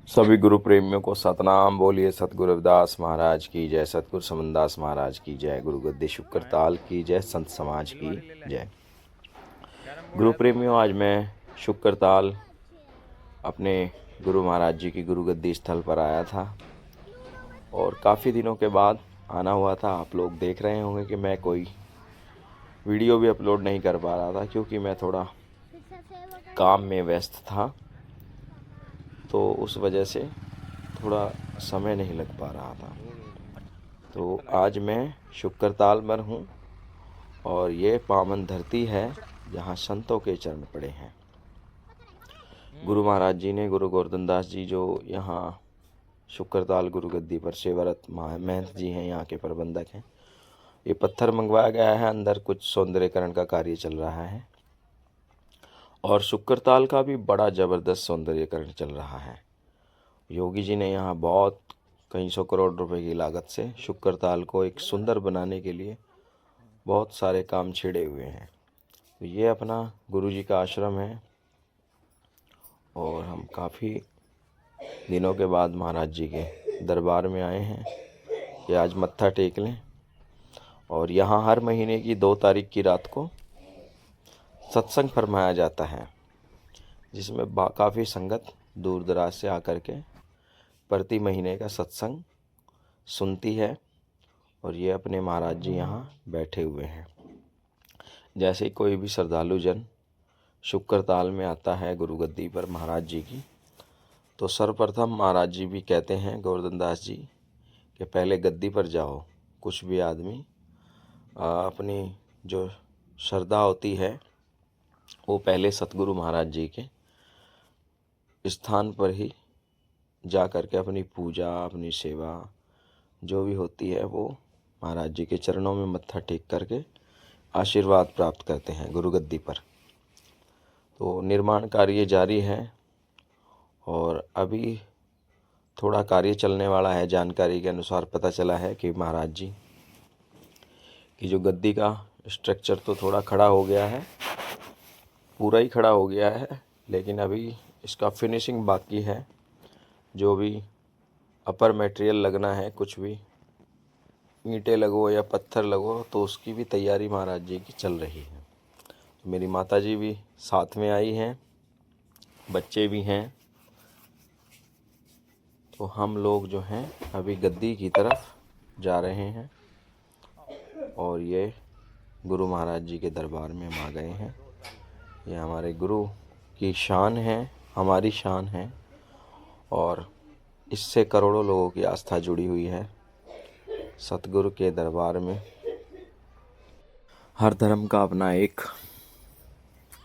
सभी गुरु प्रेमियों को सतनाम। बोलिए सतगुरु रविदास महाराज की जय, सतगुरु समनदास महाराज की जय, गुरु गद्दी शुक्रताल की जय, संत समाज की जय। गुरु प्रेमियों, आज मैं शुक्रताल अपने गुरु महाराज जी की गुरु गद्दी स्थल पर आया था और काफ़ी दिनों के बाद आना हुआ था। आप लोग देख रहे होंगे कि मैं कोई वीडियो भी अपलोड नहीं कर पा रहा था क्योंकि मैं थोड़ा काम में व्यस्त था, तो उस वजह से थोड़ा समय नहीं लग पा रहा था। तो आज मैं शुक्रताल पर हूँ और ये पावन धरती है जहाँ संतों के चरण पड़े हैं। गुरु महाराज जी ने, गुरु गोवर्धन दास जी जो यहाँ शुक्रताल गुरु गद्दी पर सेवारत महंत जी हैं, यहाँ के प्रबंधक हैं। ये पत्थर मंगवाया गया है, अंदर कुछ सौंदर्यकरण का कार्य चल रहा है और शुक्रताल का भी बड़ा ज़बरदस्त सौंदर्यकरण चल रहा है। योगी जी ने यहाँ बहुत कई सौ करोड़ रुपए की लागत से शुक्रताल को एक सुंदर बनाने के लिए बहुत सारे काम छिड़े हुए हैं। तो ये अपना गुरु जी का आश्रम है और हम काफ़ी दिनों के बाद महाराज जी के दरबार में आए हैं कि आज मत्था टेक लें। और यहाँ हर महीने की 2 तारीख की रात को सत्संग फरमाया जाता है, जिसमें काफ़ी संगत दूर दराज से आकर के प्रति महीने का सत्संग सुनती है। और ये अपने महाराज जी यहाँ बैठे हुए हैं। जैसे कोई भी श्रद्धालु जन शुक्रताल में आता है गुरु गद्दी पर महाराज जी की, तो सर्वप्रथम महाराज जी भी कहते हैं गोवर्धन दास जी कि पहले गद्दी पर जाओ। कुछ भी आदमी अपनी जो श्रद्धा होती है वो पहले सतगुरु महाराज जी के स्थान पर ही जा कर के अपनी पूजा, अपनी सेवा जो भी होती है वो महाराज जी के चरणों में मत्था टेक करके आशीर्वाद प्राप्त करते हैं गुरु गद्दी पर। तो निर्माण कार्य जारी है और अभी थोड़ा कार्य चलने वाला है। जानकारी के अनुसार पता चला है कि महाराज जी की जो गद्दी का स्ट्रक्चर तो थोड़ा खड़ा हो गया है, पूरा ही खड़ा हो गया है, लेकिन अभी इसका फिनिशिंग बाकी है। जो भी अपर मटेरियल लगना है, कुछ भी ईंटें लगो या पत्थर लगो, तो उसकी भी तैयारी महाराज जी की चल रही है। मेरी माता जी भी साथ में आई हैं, बच्चे भी हैं। तो हम लोग जो हैं अभी गद्दी की तरफ जा रहे हैं और ये गुरु महाराज जी के दरबार में हम आ गए हैं। ये हमारे गुरु की शान है, हमारी शान है और इससे करोड़ों लोगों की आस्था जुड़ी हुई है। सतगुरु के दरबार में हर धर्म का अपना एक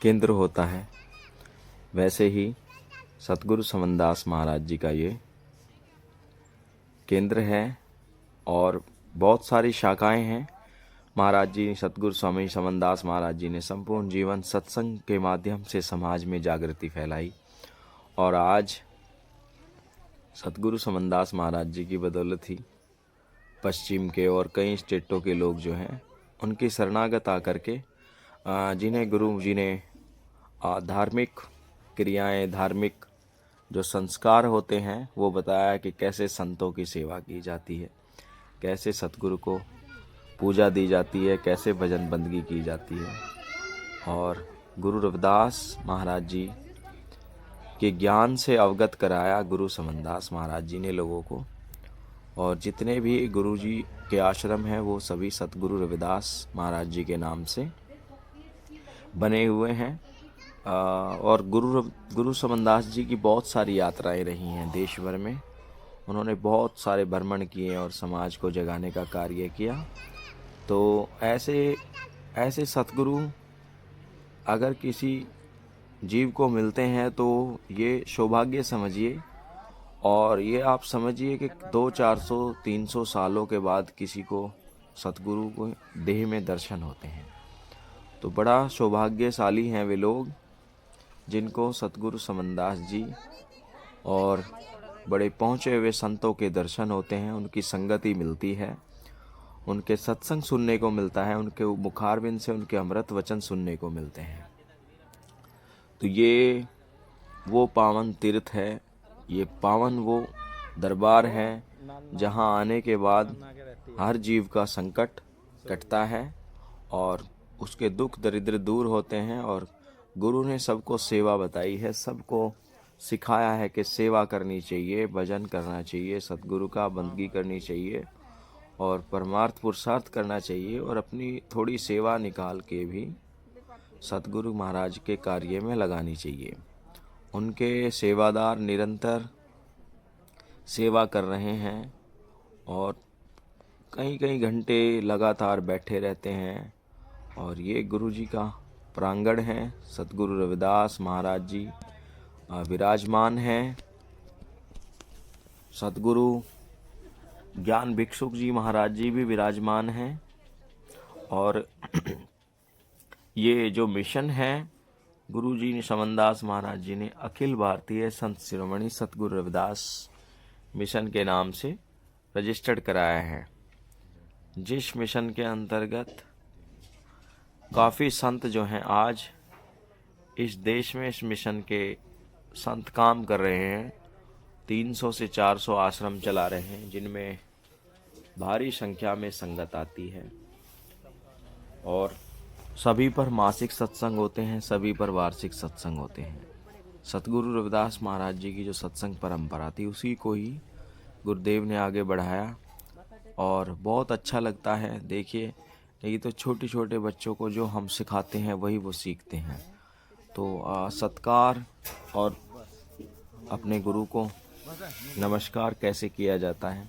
केंद्र होता है, वैसे ही सतगुरु समनदास महाराज जी का ये केंद्र है और बहुत सारी शाखाएं हैं। महाराज जी, सतगुरु स्वामी समनदास महाराज जी ने संपूर्ण जीवन सत्संग के माध्यम से समाज में जागृति फैलाई और आज सतगुरु समनदास महाराज जी की बदौलत ही पश्चिम के और कई स्टेटों के लोग जो हैं उनकी शरणागत आकर के जिन्हें गुरु जी ने धार्मिक क्रियाएं, धार्मिक जो संस्कार होते हैं वो बताया कि कैसे संतों की सेवा की जाती है, कैसे सतगुरु को पूजा दी जाती है, कैसे भजन बंदगी की जाती है। और गुरु रविदास महाराज जी के ज्ञान से अवगत कराया गुरु समनदास महाराज जी ने लोगों को। और जितने भी गुरु जी के आश्रम हैं वो सभी सतगुरु रविदास महाराज जी के नाम से बने हुए हैं। और गुरु समनदास जी की बहुत सारी यात्राएं रही हैं देश भर में। उन्होंने बहुत सारे भ्रमण किए और समाज को जगाने का कार्य किया। तो ऐसे सतगुरु अगर किसी जीव को मिलते हैं तो ये सौभाग्य समझिए। और ये आप समझिए कि 200-400-300 सालों के बाद किसी को सतगुरु को देह में दर्शन होते हैं। तो बड़ा सौभाग्यशाली हैं वे लोग जिनको सतगुरु समनदास जी और बड़े पहुँचे हुए संतों के दर्शन होते हैं, उनकी संगति मिलती है, उनके सत्संग सुनने को मिलता है, उनके मुखारबिंद से उनके अमृत वचन सुनने को मिलते हैं। तो ये वो पावन तीर्थ है ये पावन वो दरबार है जहाँ आने के बाद हर जीव का संकट कटता है और उसके दुख दरिद्र दूर होते हैं। और गुरु ने सबको सेवा बताई है, सबको सिखाया है कि सेवा करनी चाहिए, भजन करना चाहिए, सतगुरु का बंदगी करनी चाहिए और परमार्थ पुरुषार्थ करना चाहिए और अपनी थोड़ी सेवा निकाल के भी सतगुरु महाराज के कार्य में लगानी चाहिए। उनके सेवादार निरंतर सेवा कर रहे हैं और कई कई घंटे लगातार बैठे रहते हैं। और ये गुरु जी का प्रांगण है। सतगुरु रविदास महाराज जी विराजमान हैं। सतगुरु ज्ञान भिक्षुक जी महाराज जी भी विराजमान हैं। और ये जो मिशन है गुरु जी ने समनदास महाराज जी ने अखिल भारतीय संत शिरोमणि सतगुरु रविदास मिशन के नाम से रजिस्टर्ड कराया है, जिस मिशन के अंतर्गत काफ़ी संत जो हैं आज इस देश में इस मिशन के संत काम कर रहे हैं। 300 से 400 आश्रम चला रहे हैं, जिनमें भारी संख्या में संगत आती है और सभी पर मासिक सत्संग होते हैं, सभी पर वार्षिक सत्संग होते हैं। सतगुरु रविदास महाराज जी की जो सत्संग परंपरा थी उसी को ही गुरुदेव ने आगे बढ़ाया और बहुत अच्छा लगता है। देखिए, नहीं तो छोटे छोटे बच्चों को जो हम सिखाते हैं वही वो सीखते हैं। तो सत्कार और अपने गुरु को नमस्कार कैसे किया जाता है,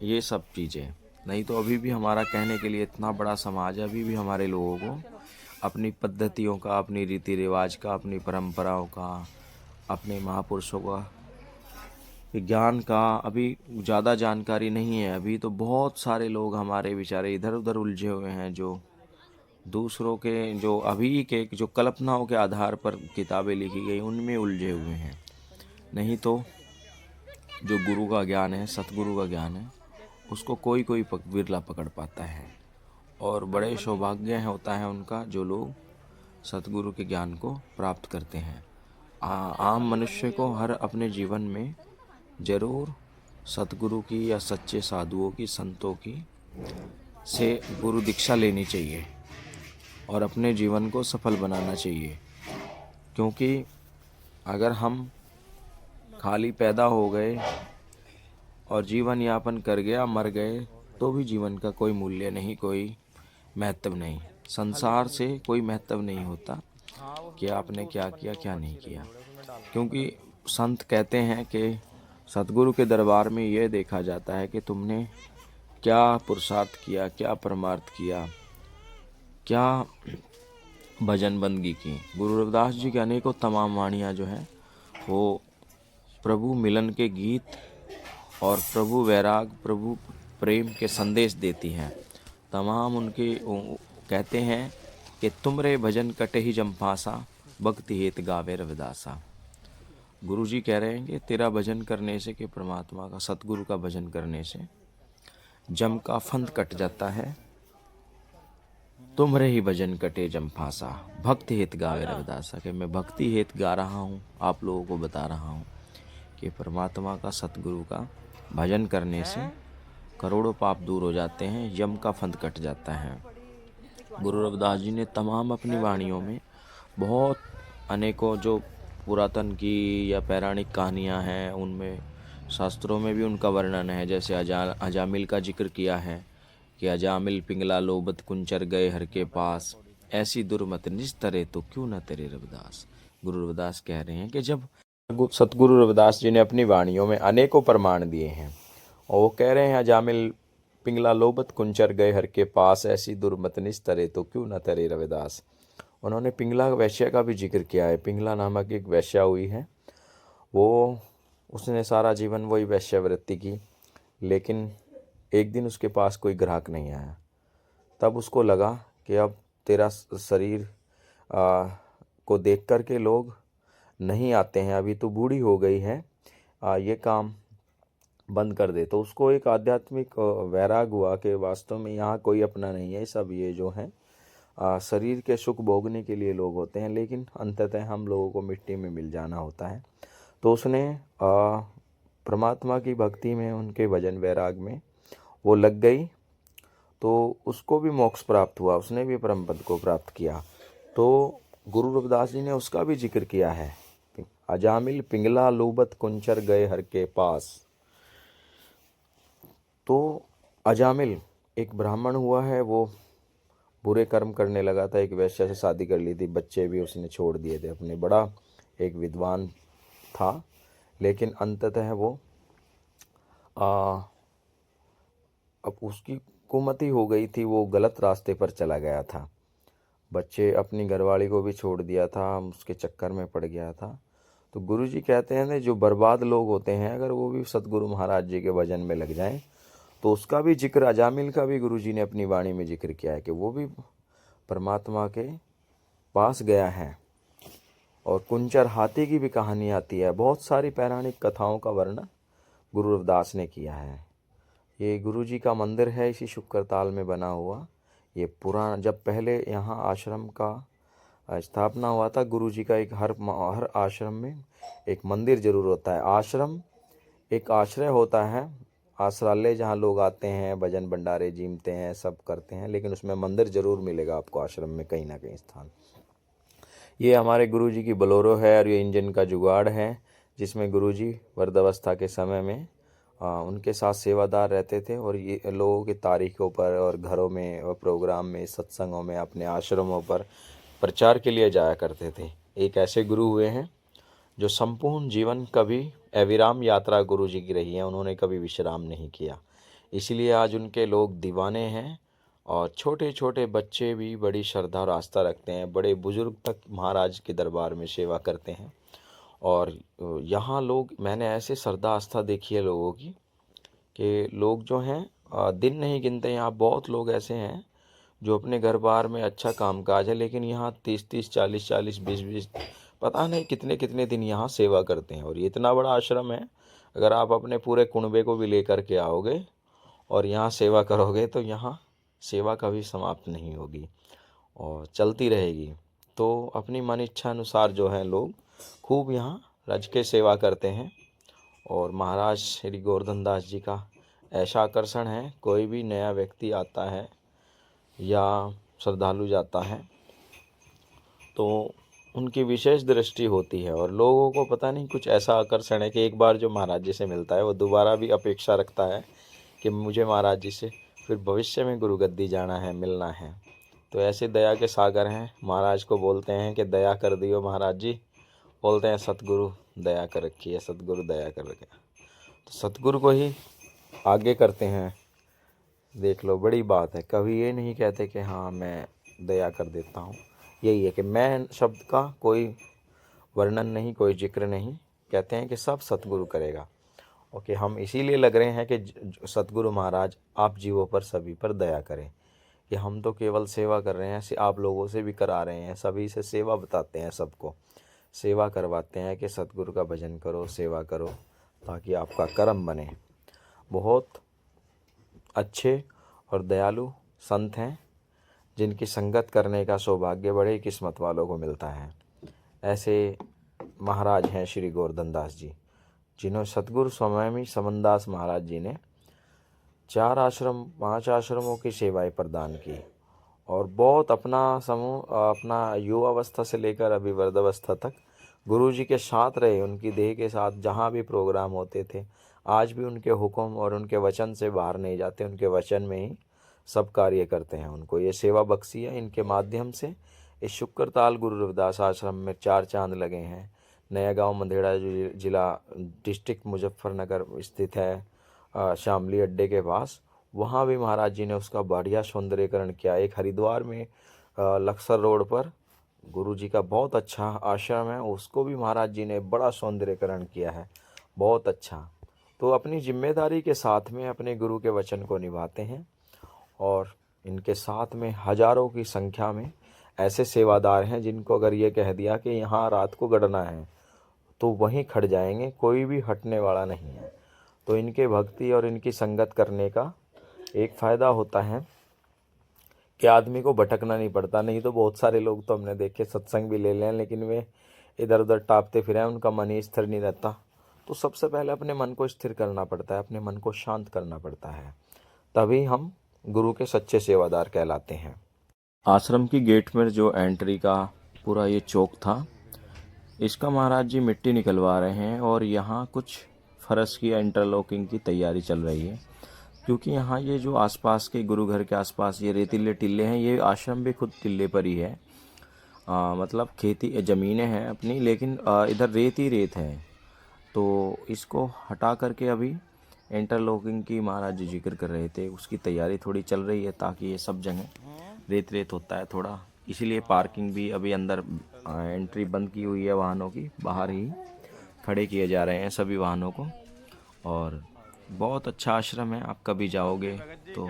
ये सब चीज़ें। नहीं तो अभी भी हमारा कहने के लिए इतना बड़ा समाज है, अभी भी हमारे लोगों को अपनी पद्धतियों का, अपनी रीति रिवाज का, अपनी परंपराओं का, अपने महापुरुषों का ज्ञान का अभी ज़्यादा जानकारी नहीं है। अभी तो बहुत सारे लोग हमारे बेचारे इधर उधर उलझे हुए हैं, जो दूसरों के जो अभी के जो कल्पनाओं के आधार पर किताबें लिखी गई उनमें उलझे हुए हैं। नहीं तो जो गुरु का ज्ञान है, सतगुरु का ज्ञान है, उसको कोई कोई विरला पकड़ पाता है। और बड़े सौभाग्य होता है उनका जो लोग सतगुरु के ज्ञान को प्राप्त करते हैं। आम मनुष्य को हर अपने जीवन में जरूर सतगुरु की या सच्चे साधुओं की, संतों की से गुरु दीक्षा लेनी चाहिए और अपने जीवन को सफल बनाना चाहिए। क्योंकि अगर हम खाली पैदा हो गए और जीवन यापन कर गया, मर गए, तो भी जीवन का कोई मूल्य नहीं, कोई महत्व नहीं। संसार से कोई महत्व नहीं होता कि आपने क्या किया क्या नहीं किया। क्योंकि संत कहते हैं कि सतगुरु के दरबार में ये देखा जाता है कि तुमने क्या पुरुषार्थ किया, क्या परमार्थ किया, क्या भजन बंदगी की। गुरु रविदास जी के अनेकों तमाम वाणियाँ जो हैं वो प्रभु मिलन के गीत और प्रभु वैराग, प्रभु प्रेम के संदेश देती हैं। तमाम उनके कहते हैं कि तुमरे भजन कटे ही जम्पासा, भक्ति हेत गावे रविदासा। गुरु जी कह रहे हैं कि तेरा भजन करने से, कि परमात्मा का, सतगुरु का भजन करने से जम का फंद कट जाता है। तुमरे ही भजन कटे जम्पासा, भक्ति हेत गावे रविदासा। कि मैं भक्ति हेत गा रहा हूँ, आप लोगों को बता रहा हूँ कि परमात्मा का, सतगुरु का भजन करने से करोड़ों पाप दूर हो जाते हैं, यम का फंद कट जाता है। गुरु रविदास जी ने तमाम अपनी वाणियों में बहुत अनेकों जो पुरातन की या पौराणिक कहानियाँ हैं, उनमें शास्त्रों में भी उनका वर्णन है। जैसे अजामिल का जिक्र किया है कि अजामिल पिंगला लोबत कुंचर गए हर के पास, ऐसी दुर्मत निज तरे तो क्यों न तेरे रविदास। गुरु रविदास कह रहे हैं कि जब सतगुरु रविदास जी ने अपनी वाणियों में अनेकों प्रमाण दिए हैं और वो कह रहे हैं अजामिल पिंगला लोबत कुंचर गए हर के पास, ऐसी दुर्मत निज तरे तो क्यों न तरे रविदास। उन्होंने पिंगला वैश्य का भी जिक्र किया है। पिंगला नामक एक वैश्या हुई है, उसने सारा जीवन वही वैश्यावृत्ति की, लेकिन एक दिन उसके पास कोई ग्राहक नहीं आया। तब उसको लगा कि अब तेरा शरीर को देख कर के लोग नहीं आते हैं, अभी तो बूढ़ी हो गई है, ये काम बंद कर दे। तो उसको एक आध्यात्मिक वैराग हुआ कि वास्तव में यहाँ कोई अपना नहीं है, सब ये जो है शरीर के सुख भोगने के लिए लोग होते हैं, लेकिन अंततः हम लोगों को मिट्टी में मिल जाना होता है। तो उसने परमात्मा की भक्ति में, उनके भजन वैराग में वो लग गई, तो उसको भी मोक्ष प्राप्त हुआ, उसने भी परम पद को प्राप्त किया। तो गुरु रविदास जी ने उसका भी जिक्र किया है। अजामिल पिंगला लोबत कुंचर गए हर के पास। तो अजामिल एक ब्राह्मण हुआ है, वो बुरे कर्म करने लगा था, एक वैश्या से शादी कर ली थी, बच्चे भी उसने छोड़ दिए थे अपने, बड़ा एक विद्वान था, लेकिन अंततः वो अब उसकी कुमति हो गई थी, वो गलत रास्ते पर चला गया था, बच्चे अपनी घरवाली को भी छोड़ दिया था, उसके चक्कर में पड़ गया था। तो गुरु जी कहते हैं जो बर्बाद लोग होते हैं, अगर वो भी सतगुरु महाराज जी के भजन में लग जाएं, तो उसका भी जिक्र, अजामिल का भी गुरु जी ने अपनी वाणी में जिक्र किया है कि वो भी परमात्मा के पास गया है। और कुंचर हाथी की भी कहानी आती है, बहुत सारी पौराणिक कथाओं का वर्णन गुरु रविदास ने किया है। ये गुरु जी का मंदिर है, इसी शुक्रताल में बना हुआ। ये पुराना, जब पहले यहाँ आश्रम का स्थापना हुआ था, गुरु जी का एक हर आश्रम में एक मंदिर जरूर होता है। आश्रम एक आश्रय होता है, आश्रालय, जहाँ लोग आते हैं, भजन भंडारे जीमते हैं, सब करते हैं, लेकिन उसमें मंदिर जरूर मिलेगा आपको आश्रम में कहीं ना कहीं स्थान। ये हमारे गुरु जी की बोलेरो है और ये इंजन का जुगाड़ है, जिसमें गुरु जी वृद्धावस्था के समय में उनके साथ सेवादार रहते थे, और ये लोगों की तारीखों पर और घरों में और प्रोग्राम में, सत्संगों में, अपने आश्रमों पर प्रचार के लिए जाया करते थे। एक ऐसे गुरु हुए हैं जो संपूर्ण जीवन कभी अविराम यात्रा गुरु जी की रही है, उन्होंने कभी विश्राम नहीं किया, इसलिए आज उनके लोग दीवाने हैं। और छोटे छोटे बच्चे भी बड़ी श्रद्धा और आस्था रखते हैं, बड़े बुजुर्ग तक महाराज के दरबार में सेवा करते हैं। और यहाँ लोग, मैंने ऐसे श्रद्धा आस्था देखी है लोगों की कि लोग जो हैं दिन नहीं गिनते। यहाँ बहुत लोग ऐसे हैं जो अपने घर बार में अच्छा कामकाज है, लेकिन यहाँ 30-30, 40-40, 20-20, पता नहीं कितने कितने दिन यहाँ सेवा करते हैं। और ये इतना बड़ा आश्रम है, अगर आप अपने पूरे कुनबे को भी लेकर के आओगे और यहाँ सेवा करोगे तो यहाँ सेवा कभी समाप्त नहीं होगी और चलती रहेगी। तो अपनी मन इच्छा अनुसार जो है लोग खूब यहाँ रज के सेवा करते हैं। और महाराज श्री गोवर्धन दास जी का ऐसा आकर्षण है, कोई भी नया व्यक्ति आता है या श्रद्धालु जाता है तो उनकी विशेष दृष्टि होती है, और लोगों को पता नहीं कुछ ऐसा आकर्षण है कि एक बार जो महाराज जी से मिलता है वो दोबारा भी अपेक्षा रखता है कि मुझे महाराज जी से फिर भविष्य में गुरु गद्दी जाना है, मिलना है। तो ऐसे दया के सागर हैं, महाराज को बोलते हैं कि दया कर दियो महाराज जी, बोलते हैं सतगुरु दया कर रखी है, सतगुरु दया कर रखे। तो सतगुरु को ही आगे करते हैं। देख लो, बड़ी बात है, कभी ये नहीं कहते कि हाँ मैं दया कर देता हूँ, यही है कि मैं शब्द का कोई वर्णन नहीं, कोई जिक्र नहीं, कहते हैं कि सब सतगुरु करेगा। ओके, हम इसीलिए लग रहे हैं कि सतगुरु महाराज आप जीवों पर, सभी पर दया करें, कि हम तो केवल सेवा कर रहे हैं, आप लोगों से भी करा रहे हैं, सभी से सेवा बताते हैं, सबको सेवा करवाते हैं कि सतगुरु का भजन करो, सेवा करो, ताकि आपका कर्म बने। बहुत अच्छे और दयालु संत हैं जिनकी संगत करने का सौभाग्य बड़े किस्मत वालों को मिलता है। ऐसे महाराज हैं श्री गोवर्धन दास जी, जिन्होंने सतगुरु स्वामी समनदास महाराज जी ने 4 आश्रम 5 आश्रमों की सेवाएं प्रदान की, और बहुत अपना युवावस्था से लेकर अभी वृद्धावस्था तक गुरु जी के साथ रहे, उनकी देह के साथ जहाँ भी प्रोग्राम होते थे। आज भी उनके हुक्म और उनके वचन से बाहर नहीं जाते, उनके वचन में ही सब कार्य करते हैं। उनको ये सेवा बख्शी है, इनके माध्यम से इस शुक्रताल गुरु रविदास आश्रम में 4 चांद लगे हैं। नया गांव मंदेड़ा जिला डिस्ट्रिक्ट मुजफ्फरनगर स्थित है, शामली अड्डे के पास, वहाँ भी महाराज जी ने उसका बढ़िया सौंदर्यीकरण किया। एक हरिद्वार में लक्सर रोड पर गुरु जी का बहुत अच्छा आश्रम है, उसको भी महाराज जी ने बड़ा सौंदर्यीकरण किया है, बहुत अच्छा। तो अपनी जिम्मेदारी के साथ में अपने गुरु के वचन को निभाते हैं, और इनके साथ में हजारों की संख्या में ऐसे सेवादार हैं जिनको अगर ये कह दिया कि यहाँ रात को गड़ना है तो वहीं खड़ जाएंगे, कोई भी हटने वाला नहीं है। तो इनके भक्ति और इनकी संगत करने का एक फ़ायदा होता है कि आदमी को भटकना नहीं पड़ता। नहीं तो बहुत सारे लोग तो हमने देखे सत्संग भी ले लें, लेकिन वे इधर उधर टापते फिरें, उनका मन ही स्थिर नहीं रहता। तो सबसे पहले अपने मन को स्थिर करना पड़ता है, अपने मन को शांत करना पड़ता है, तभी हम गुरु के सच्चे सेवादार कहलाते हैं। आश्रम की गेट में जो एंट्री का पूरा ये चौक था, इसका महाराज जी मिट्टी निकलवा रहे हैं और यहाँ कुछ फर्श की इंटरलॉकिंग की तैयारी चल रही है। क्योंकि यहाँ ये जो आसपास के गुरु घर के आसपास ये रेतीले टिल्ले हैं, ये आश्रम भी खुद टिल्ले पर ही है। मतलब खेती ज़मीनें हैं अपनी, लेकिन इधर रेत ही रेत है। तो इसको हटा करके अभी इंटरलॉकिंग की महाराज जी जिक्र कर रहे थे, उसकी तैयारी थोड़ी चल रही है, ताकि ये सब जगह रेत रेत होता है थोड़ा, इसीलिए पार्किंग भी अभी अंदर एंट्री बंद की हुई है वाहनों की, बाहर ही खड़े किए जा रहे हैं सभी वाहनों को। और बहुत अच्छा आश्रम है, आप कभी जाओगे तो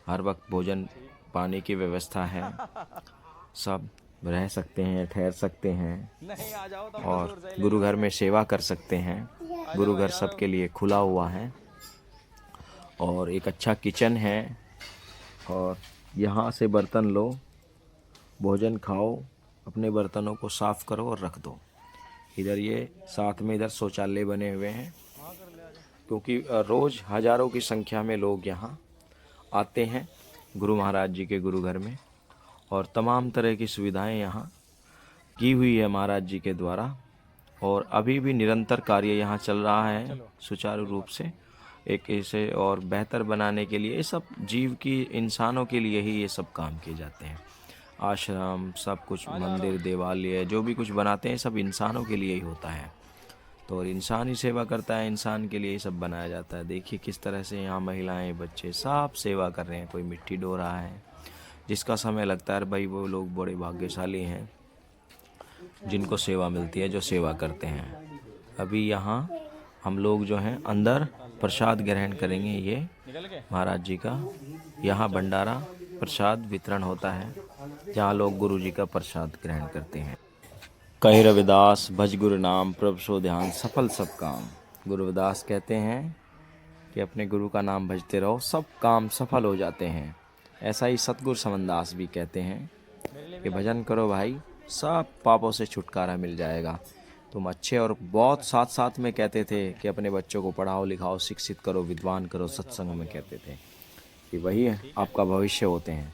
हर वक्त भोजन पानी की व्यवस्था है, सब रह सकते हैं, ठहर सकते हैं और गुरु घर में सेवा कर सकते हैं। गुरु घर सबके लिए खुला हुआ है और एक अच्छा किचन है, और यहाँ से बर्तन लो, भोजन खाओ, अपने बर्तनों को साफ करो और रख दो। इधर ये साथ में इधर शौचालय बने हुए हैं, क्योंकि रोज़ हज़ारों की संख्या में लोग यहाँ आते हैं गुरु महाराज जी के गुरु घर में, और तमाम तरह की सुविधाएं यहाँ की हुई है महाराज जी के द्वारा। और अभी भी निरंतर कार्य यहाँ चल रहा है सुचारू रूप से, एक इसे और बेहतर बनाने के लिए। ये सब जीव की, इंसानों के लिए ही ये सब काम किए जाते हैं। आश्रम, सब कुछ, मंदिर, देवालय, जो भी कुछ बनाते हैं सब इंसानों के लिए ही होता है। तो इंसान ही सेवा करता है, इंसान के लिए ही सब बनाया जाता है। देखिए किस तरह से यहाँ महिलाएं, बच्चे सब सेवा कर रहे हैं। कोई मिट्टी ढो रहा है, जिसका समय लगता है भाई, वो लोग बड़े भाग्यशाली हैं जिनको सेवा मिलती है, जो सेवा करते हैं। अभी यहाँ हम लोग जो हैं अंदर प्रसाद ग्रहण करेंगे, ये महाराज जी का यहाँ भंडारा प्रसाद वितरण होता है, जहाँ लोग गुरु जी का प्रसाद ग्रहण करते हैं। कहि रविदास भज गुरु नाम, प्रभु सो ध्यान, सफल सब काम। गुरु रविदास कहते हैं कि अपने गुरु का नाम भजते रहो, सब काम सफल हो जाते हैं। ऐसा ही सतगुरु समनदास भी कहते हैं कि भजन करो भाई, सब पापों से छुटकारा मिल जाएगा, तुम अच्छे। और बहुत साथ साथ में कहते थे कि अपने बच्चों को पढ़ाओ लिखाओ, शिक्षित करो, विद्वान करो, सत्संग में कहते थे कि वही आपका भविष्य होते हैं।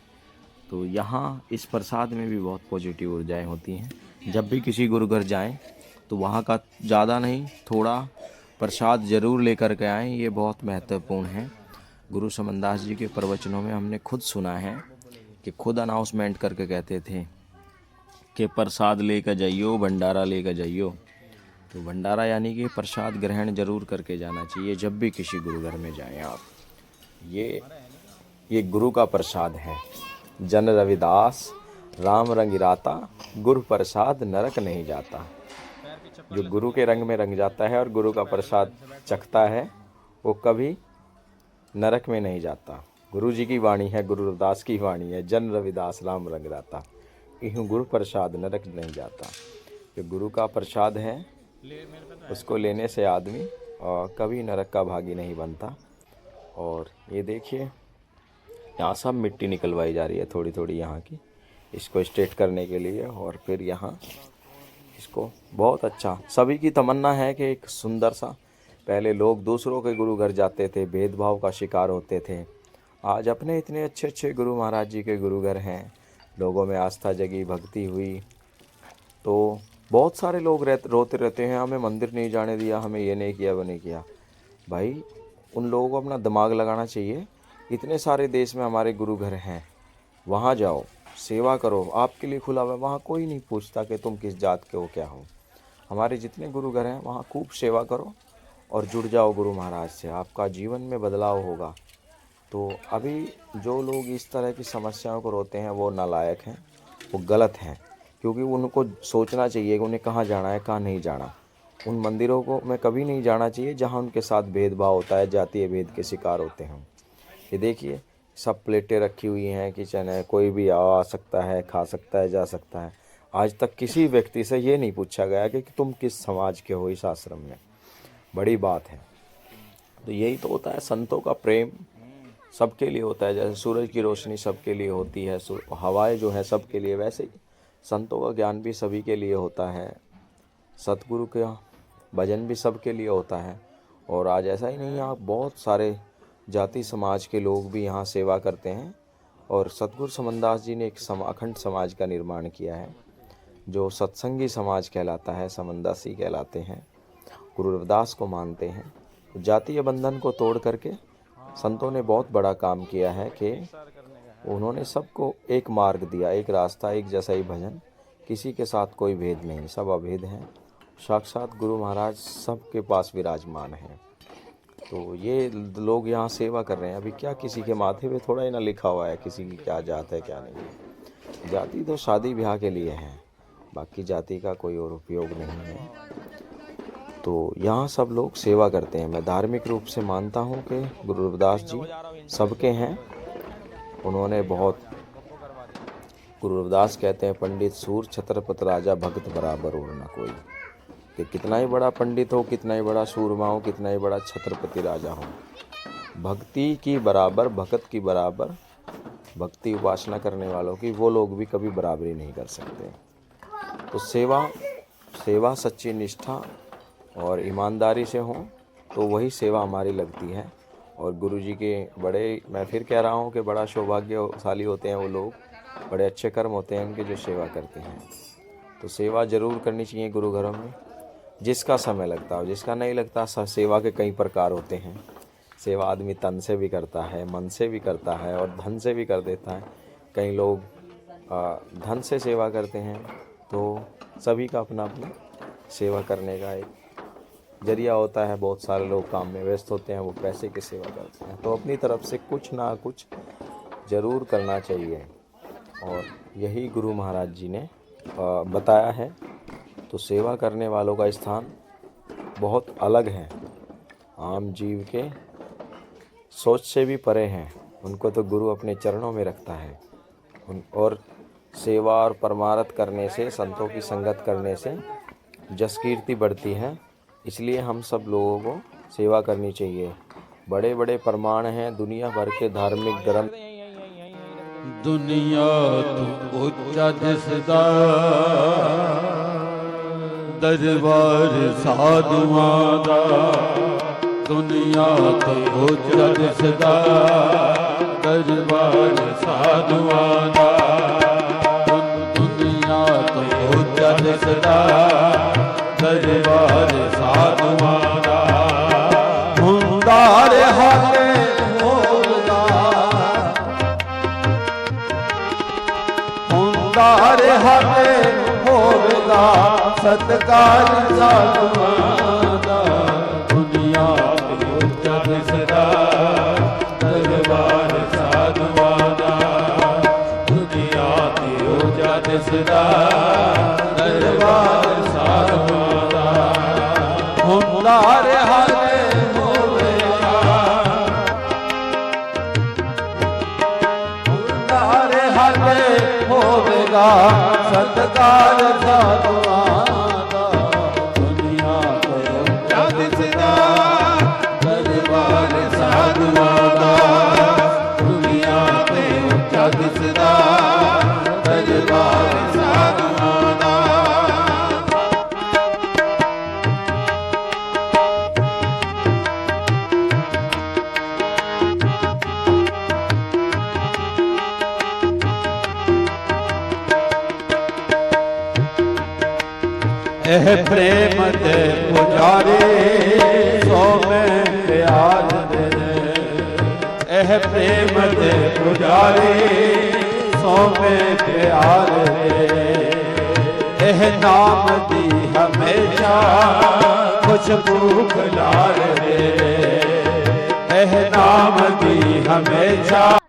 तो यहाँ इस प्रसाद में भी बहुत पॉजिटिव ऊर्जाएं होती हैं। जब भी किसी गुरु घर जाएं तो वहाँ का ज़्यादा नहीं, थोड़ा प्रसाद ज़रूर लेकर के आएँ, ये बहुत महत्वपूर्ण है। गुरु समनदास जी के प्रवचनों में हमने खुद सुना है कि खुद अनाउंसमेंट करके कहते थे कि प्रसाद लेकर जाइयो, भंडारा लेकर जाइयो। तो भंडारा यानी कि प्रसाद ग्रहण जरूर करके जाना चाहिए जब भी किसी गुरु घर में जाएं आप। ये गुरु का प्रसाद है। जन रविदास राम रंग राता, गुरु प्रसाद नरक नहीं जाता। जो गुरु के रंग में रंग जाता है और गुरु का प्रसाद चखता है, वो कभी नरक में नहीं जाता। गुरु जी की वाणी है, गुरु रविदास की वाणी है, जन रविदास राम रंग राता, यूँ गुरु प्रसाद नरक नहीं जाता। जो गुरु का प्रसाद है उसको लेने से आदमी कभी नरक का भागी नहीं बनता। और ये देखिए यहाँ सब मिट्टी निकलवाई जा रही है थोड़ी थोड़ी यहाँ की, इसको स्ट्रेट करने के लिए। और फिर यहाँ इसको बहुत अच्छा, सभी की तमन्ना है कि एक सुंदर सा, पहले लोग दूसरों के गुरु घर जाते थे, भेदभाव का शिकार होते थे। आज अपने इतने अच्छे अच्छे गुरु महाराज जी के गुरु घर हैं, लोगों में आस्था जगी, भक्ति हुई। तो बहुत सारे लोग रोते रहते हैं, हमें मंदिर नहीं जाने दिया, हमें ये नहीं किया, वो नहीं किया। भाई उन लोगों को अपना दिमाग लगाना चाहिए। इतने सारे देश में हमारे गुरु घर हैं, वहाँ जाओ, सेवा करो, आपके लिए खुला हुआ है। वहाँ कोई नहीं पूछता कि तुम किस जात के हो, क्या हो। हमारे जितने गुरु घर हैं वहाँ खूब सेवा करो और जुड़ जाओ गुरु महाराज से, आपका जीवन में बदलाव होगा। तो अभी जो लोग इस तरह की समस्याओं को रोते हैं वो नालायक हैं, वो गलत हैं। क्योंकि उनको सोचना चाहिए कि उन्हें कहाँ जाना है, कहाँ नहीं जाना। उन मंदिरों को में कभी नहीं जाना चाहिए जहाँ उनके साथ भेदभाव होता है, जातीय भेद के शिकार होते हैं। ये देखिए सब प्लेटें रखी हुई हैं, किचन है, कोई भी आ सकता है, खा सकता है, जा सकता है। आज तक किसी व्यक्ति से ये नहीं पूछा गया कि तुम किस समाज के हो इस आश्रम में। बड़ी बात है। तो यही तो होता है, संतों का प्रेम सबके लिए होता है। जैसे सूरज की रोशनी सबके लिए होती है, हवाएं जो है सबके लिए, वैसे ही संतों का ज्ञान भी सभी के लिए होता है। सतगुरु का भजन भी सबके लिए होता है। और आज ऐसा ही नहीं, यहाँ बहुत सारे जाति समाज के लोग भी यहाँ सेवा करते हैं। और सतगुरु समनदास जी ने एक अखंड समाज का निर्माण किया है जो सत्संगी समाज कहलाता है, समनदासी कहलाते हैं, गुरु रविदास को मानते हैं। जातीय बंधन को तोड़ करके संतों ने बहुत बड़ा काम किया है कि उन्होंने सबको एक मार्ग दिया, एक रास्ता, एक जैसा ही भजन, किसी के साथ कोई भेद नहीं, सब अभेद हैं। साक्षात गुरु महाराज सबके पास विराजमान हैं। तो ये लोग यहाँ सेवा कर रहे हैं। अभी क्या किसी के माथे पे थोड़ा ही ना लिखा हुआ है किसी की क्या जात है क्या नहीं है। जाति तो शादी ब्याह के लिए है, बाकी जाति का कोई और उपयोग नहीं है। तो यहाँ सब लोग सेवा करते हैं। मैं धार्मिक रूप से मानता हूँ कि गुरु रविदास जी सबके हैं। उन्होंने बहुत, गुरु रविदास कहते हैं पंडित सूर छत्रपति राजा भक्त बराबर और न कोई, कि कितना ही बड़ा पंडित हो, कितना ही बड़ा सूरमा हो, कितना ही बड़ा छत्रपति राजा हो, भक्ति की बराबर, भक्त की बराबर, भक्ति उपासना करने वालों की वो लोग भी कभी बराबरी नहीं कर सकते। तो सेवा सच्ची निष्ठा और ईमानदारी से हो तो वही सेवा हमारी लगती है। और गुरु जी के बड़े, मैं फिर कह रहा हूँ कि बड़ा सौभाग्यशाली होते हैं वो लोग, बड़े अच्छे कर्म होते हैं उनके जो सेवा करते हैं। तो सेवा ज़रूर करनी चाहिए गुरु घरों में, जिसका समय लगता हो, जिसका नहीं लगता। सेवा के कई प्रकार होते हैं। सेवा आदमी तन से भी करता है, मन से भी करता है और धन से भी कर देता है। कई लोग धन से सेवा करते हैं। तो सभी का अपना अपना सेवा करने का एक जरिया होता है। बहुत सारे लोग काम में व्यस्त होते हैं, वो पैसे की सेवा करते हैं। तो अपनी तरफ से कुछ ना कुछ ज़रूर करना चाहिए और यही गुरु महाराज जी ने बताया है। तो सेवा करने वालों का स्थान बहुत अलग है, आम जीव के सोच से भी परे हैं। उनको तो गुरु अपने चरणों में रखता है। और सेवा और परमार्थ करने से, संतों की संगत करने से जस कीर्ति बढ़ती है। इसलिए हम सब लोगों को सेवा करनी चाहिए। बड़े बड़े प्रमाण हैं दुनिया भर के धार्मिक ग्रंथ। दुनिया तू उच्चा दिसदा, दरबार साधुआं दा। दुनिया तू उच्चा दिसदा, दरबार साधुआं दा। दुनिया तू उच्चा दिसदा, दरबार साधुआं दा। हुंदा रहा हरे होगा सत्कार साधुआं दा। दुनिया ते उच्चा दिसदा, दरबार साधुआं दा। दुनिया ते उच्चा दिसदा, दरबार साधुआं दा। हुंदा हरे होगा, हुंदा हरे होगा सत्कार साधुआं दा। दुनिया ते उच्चा दिसदा, दरबार साधुआं दा। दुनिया ते उच्चा दिसदा, दरबार साधुआं दा। एह प्रेम दे पुजारी सो में प्यार दे। एह प्रेम दे पुजारी सो में प्यार दे। एह नाम दी हमेशा खुशबू खिलार दे। एह नाम दी हमेशा